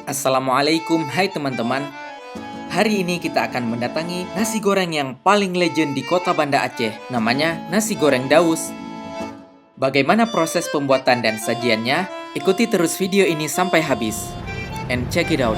Assalamualaikum, hai teman-teman. Hari ini kita akan mendatangi nasi goreng yang paling legend di kota Banda Aceh. Namanya nasi goreng Daus. Bagaimana proses pembuatan dan sajiannya? Ikuti terus video ini sampai habis. And check it out.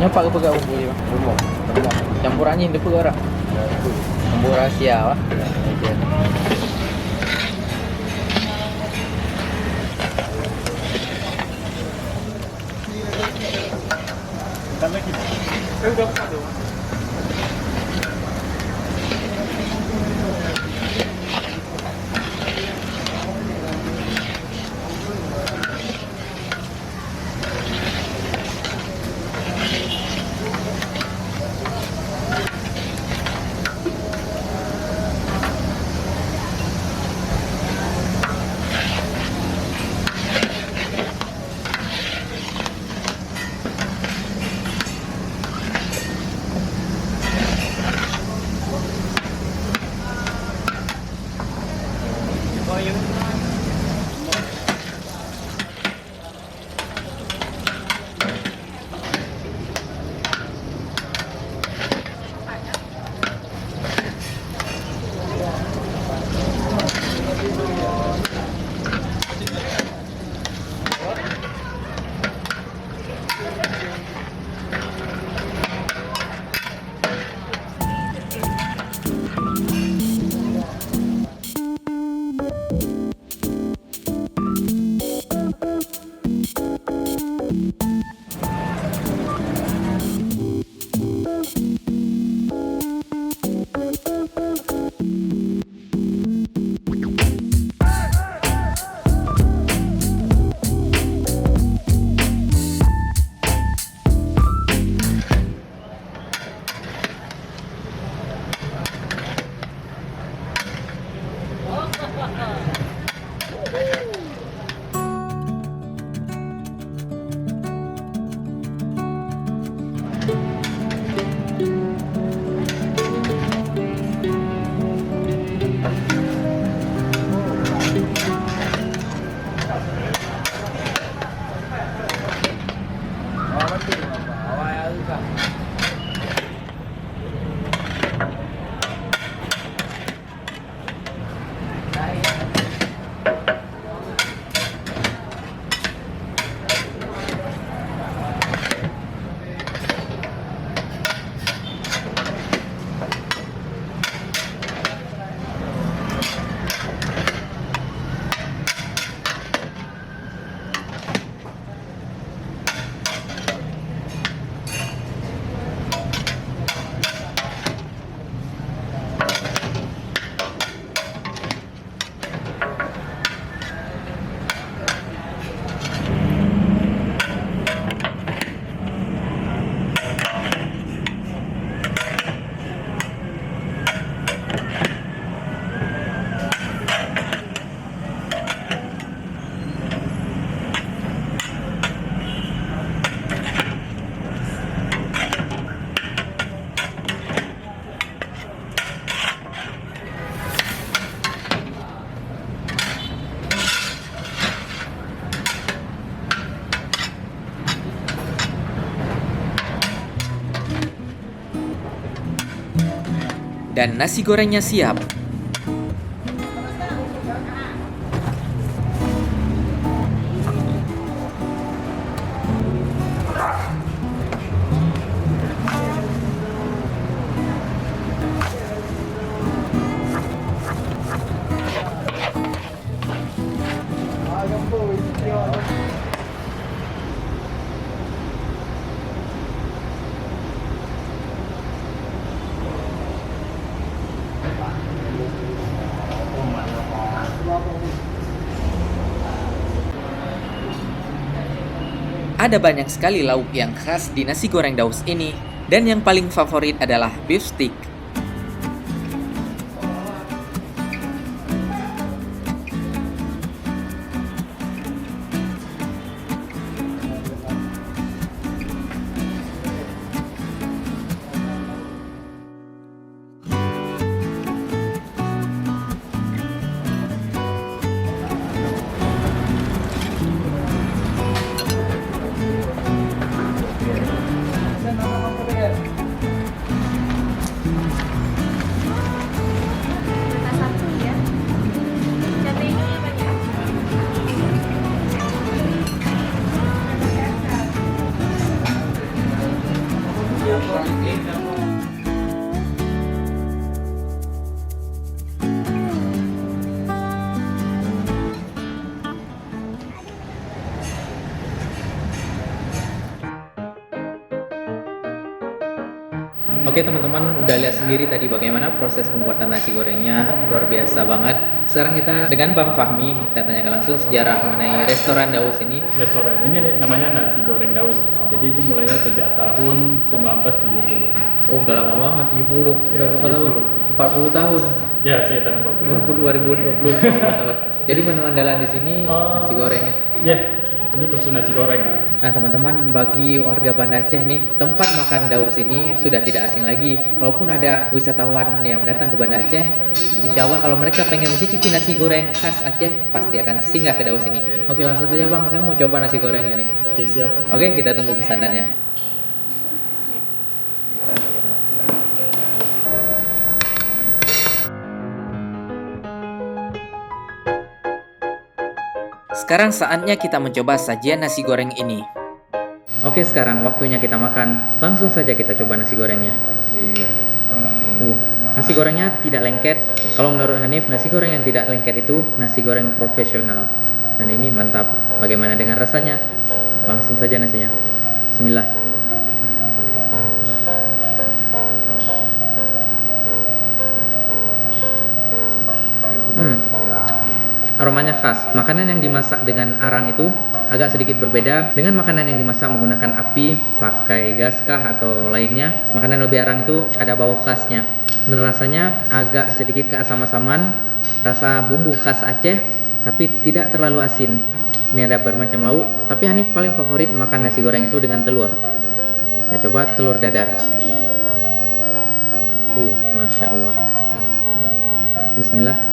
Nyopak ke pegak bumbu ni, Bang? Campurannya ini pegak orang. Bumbu rahsia, Bang. dan nasi gorengnya siap. Ada banyak sekali lauk yang khas di nasi goreng Daus ini, dan yang paling favorit adalah beef stick. Satu ya. Cabenya banyak. Oke teman-teman, udah lihat sendiri tadi bagaimana proses pembuatan nasi gorengnya, luar biasa banget. Sekarang kita dengan Bang Fahmi, kita tanyakan langsung sejarah mengenai restoran Daus ini. Restoran ini namanya Nasi Goreng Daus. Jadi ini mulainya sejak tahun 1970. Oh, udah lama banget, 70. Ya, Udah berapa tahun? 40 tahun. Ya, sekitar 40. 2020. Jadi menu andalan di sini nasi gorengnya. Ya, ini khusus nasi goreng. Nah teman-teman, bagi warga Banda Aceh nih, tempat makan Daus ini sudah tidak asing lagi. Kalaupun ada wisatawan yang datang ke Banda Aceh, insya Allah kalau mereka pengen mencicipi nasi goreng khas Aceh, pasti akan singgah ke Daus ini. Oke, langsung saja Bang, saya mau coba nasi gorengnya nih. Oke, siap. Oke, kita tunggu pesanannya. Sekarang saatnya kita mencoba sajian nasi goreng ini. Oke, sekarang waktunya kita makan. Langsung saja kita coba nasi gorengnya. Nasi gorengnya tidak lengket. Kalau menurut Hanif, nasi goreng yang tidak lengket itu nasi goreng profesional. Dan ini mantap. Bagaimana dengan rasanya? Langsung saja nasinya. Bismillah. Aromanya khas. Makanan yang dimasak dengan arang itu agak sedikit berbeda dengan makanan yang dimasak menggunakan api, pakai gas kah atau lainnya. Makanan lebih arang itu ada bau khasnya. Dan rasanya agak sedikit keasam-asaman, rasa bumbu khas Aceh, tapi tidak terlalu asin. Ini ada bermacam lauk, tapi Hanif paling favorit makan nasi goreng itu dengan telur. Kita coba telur dadar. Masya Allah. Bismillah.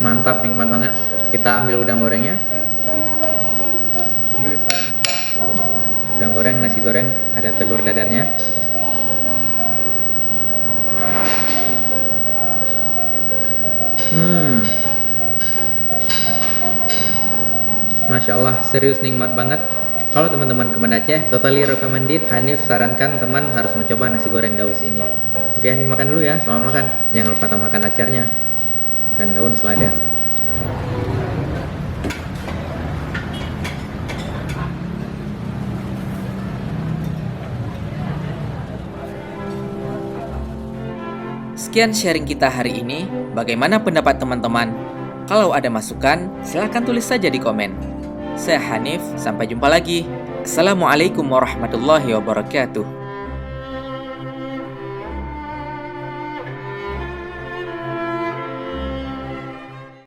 Mantap, nikmat banget. Kita ambil udang gorengnya. Udang goreng, nasi goreng, ada telur dadarnya. Masya Allah, serius nikmat banget. Kalau teman-teman ke Banda Aceh, totally recommended. Hanif sarankan teman harus mencoba nasi goreng Daus ini. Oke, Hanif makan dulu ya. Selamat makan. Jangan lupa tambahkan acarnya dan daun selada. Sekian sharing kita hari ini. Bagaimana pendapat teman-teman? Kalau ada masukan, silahkan tulis saja di komen. Saya Hanif, sampai jumpa lagi. Assalamualaikum warahmatullahi wabarakatuh.